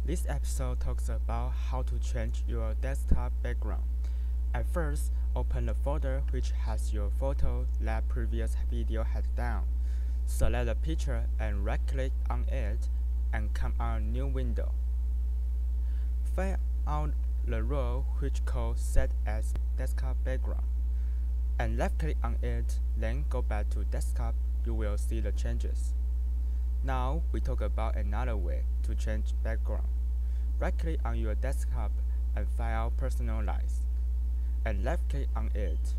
This episode talks about how to change your desktop background. At first, open the folder which has your photo that previous video had down. Select the picture and right-click on it and come on a new window. Find out the role which called Set as Desktop Background and left-click on it, then go back to Desktop. You will see the changes. Now we talk about another way to change background. Right-click on your desktop and find out Personalize, and left-click on it.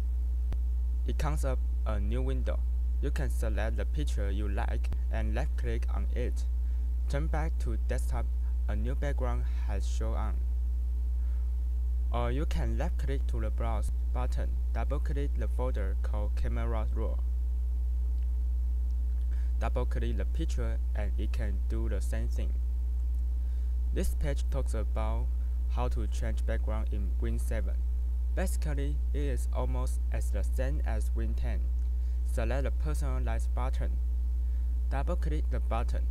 It comes up a new window. You can select the picture you like and left-click on it. Turn back to desktop, a new background has shown on. Or you can left-click to the Browse button, double-click the folder called Camera Roll. Double-click the picture and it can do the same thing. This page talks about how to change background in Win 7. Basically, it is almost as the same as Win 10. Select the Personalize button. Double-click the button.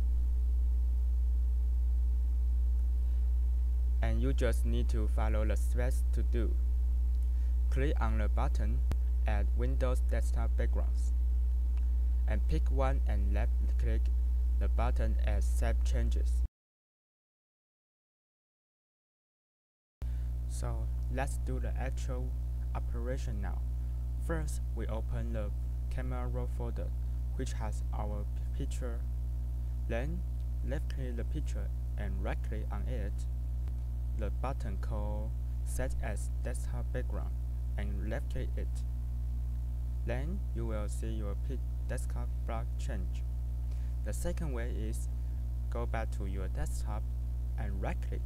And you just need to follow the steps to do. Click on the button, add Windows Desktop Backgrounds, and pick one and left-click the button as Save Changes. So let's do the actual operation now. First, we open the Camera Roll folder, which has our picture. Then, left-click the picture and right-click on it. The button called Set as Desktop Background and left-click it. Then you will see your desktop block change. The second way is go back to your desktop and right-click.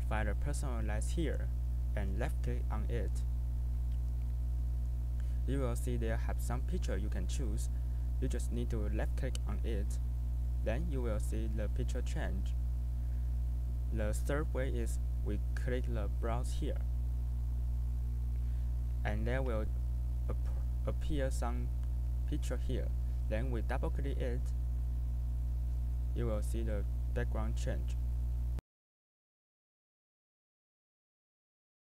Find the Personalize here and left-click on it. You will see there have some picture you can choose. You just need to left-click on it. Then you will see the picture change. The third way is we click the Browse here, and there will appear some picture here. Then we double-click it. You will see the background change.